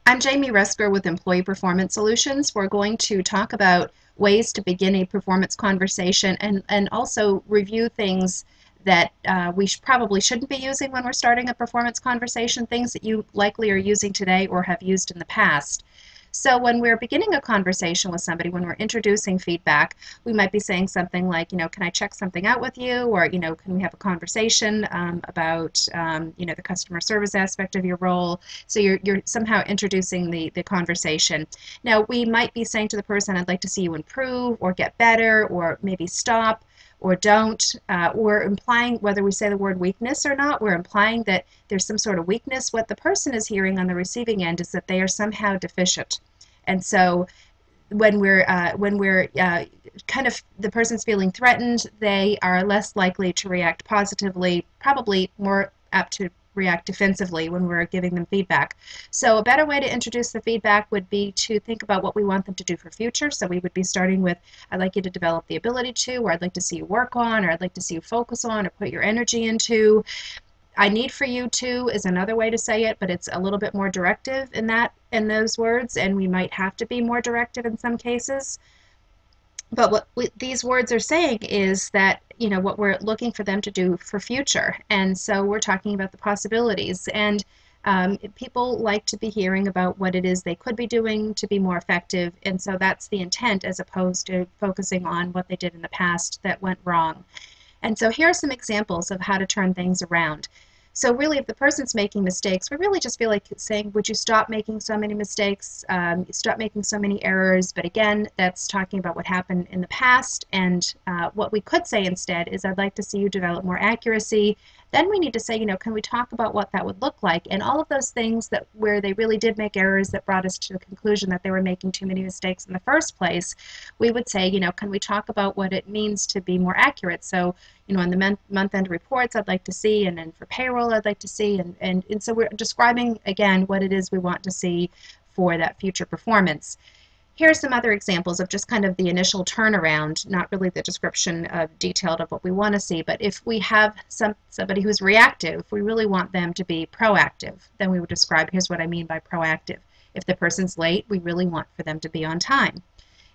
I'm Jamie Resker with Employee Performance Solutions. We're going to talk about ways to begin a performance conversation and also review things that we probably shouldn't be using when we're starting a performance conversation, things that you likely are using today or have used in the past. So when we're beginning a conversation with somebody, when we're introducing feedback, we might be saying something like, can I check something out with you? Or, can we have a conversation about, the customer service aspect of your role? So you're somehow introducing the conversation. Now, we might be saying to the person, I'd like to see you improve or get better or maybe stop or don't. We're implying, whether we say the word weakness or not, we're implying that there's some sort of weakness. What the person is hearing on the receiving end is that they are somehow deficient. And so when we're kind of the person's feeling threatened, they are less likely to react positively, probably more apt to react defensively when we're giving them feedback. So a better way to introduce the feedback would be to think about what we want them to do for future. So we would be starting with, I'd like you to develop the ability to, or I'd like to see you work on, or I'd like to see you focus on, or put your energy into. I need for you to is another way to say it, but it's a little bit more directive in those words, and we might have to be more directive in some cases. But what these words are saying is that, what we're looking for them to do for future. And so we're talking about the possibilities. And people like to be hearing about what it is they could be doing to be more effective. And so that's the intent, as opposed to focusing on what they did in the past that went wrong. And so here are some examples of how to turn things around. So really, if the person's making mistakes, we really just feel like saying, would you stop making so many mistakes, stop making so many errors? But again, that's talking about what happened in the past. And what we could say instead is, I'd like to see you develop more accuracy. Then we need to say, can we talk about what that would look like? And all of those things where they really did make errors that brought us to the conclusion that they were making too many mistakes in the first place, we would say, can we talk about what it means to be more accurate? So, on the month-end reports, I'd like to see, and then for payroll, I'd like to see, and so we're describing, again, what it is we want to see for that future performance. Here are some other examples of just kind of the initial turnaround, not really the description of detailed of what we want to see, but if we have somebody who's reactive, we really want them to be proactive, then we would describe, here's what I mean by proactive. If the person's late, we really want for them to be on time.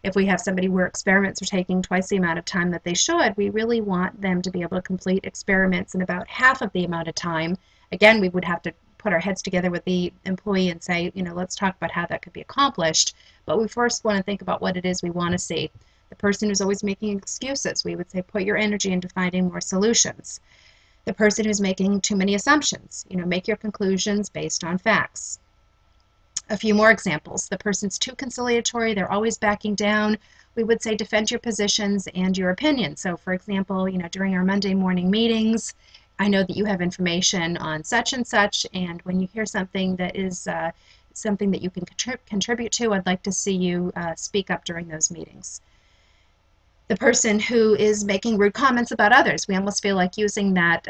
If we have somebody where experiments are taking twice the amount of time that they should, we really want them to be able to complete experiments in about half of the amount of time. Again, we would have to put our heads together with the employee and say, let's talk about how that could be accomplished. But we first want to think about what it is we want to see. The person who's always making excuses, we would say, put your energy into finding more solutions. The person who's making too many assumptions, make your conclusions based on facts. A few more examples. The person's too conciliatory, they're always backing down. We would say defend your positions and your opinion. So for example, during our Monday morning meetings, I know that you have information on such and such, and when you hear something that is something that you can contribute to, I'd like to see you speak up during those meetings. The person who is making rude comments about others, we almost feel like using that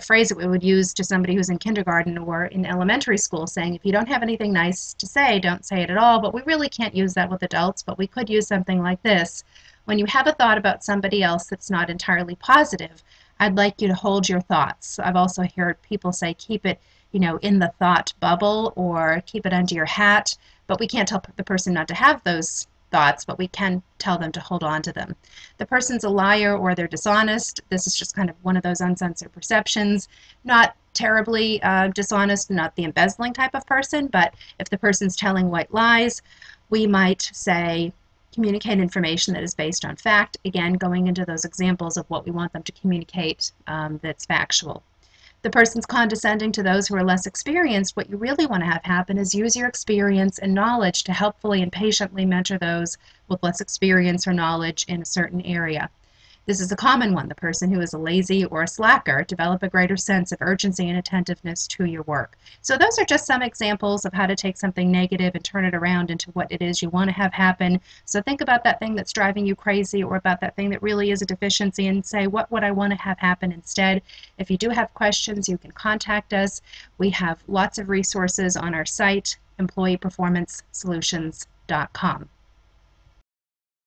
phrase that we would use to somebody who's in kindergarten or in elementary school, saying, if you don't have anything nice to say, don't say it at all. But we really can't use that with adults, but we could use something like this. When you have a thought about somebody else that's not entirely positive, I'd like you to hold your thoughts. I've also heard people say, keep it in the thought bubble, or keep it under your hat. But we can't tell the person not to have those thoughts, but we can tell them to hold on to them. The person's a liar or they're dishonest. This is just kind of one of those uncensored perceptions. Not terribly dishonest, not the embezzling type of person, but if the person's telling white lies, we might say, communicate information that is based on fact, again, going into those examples of what we want them to communicate that's factual. The person's condescending to those who are less experienced. What you really want to have happen is use your experience and knowledge to helpfully and patiently mentor those with less experience or knowledge in a certain area. This is a common one. The person who is a lazy or a slacker, develop a greater sense of urgency and attentiveness to your work. So those are just some examples of how to take something negative and turn it around into what it is you want to have happen. So think about that thing that's driving you crazy, or about that thing that really is a deficiency, and say, what would I want to have happen instead? If you do have questions, you can contact us. We have lots of resources on our site, employeeperformancesolutions.com.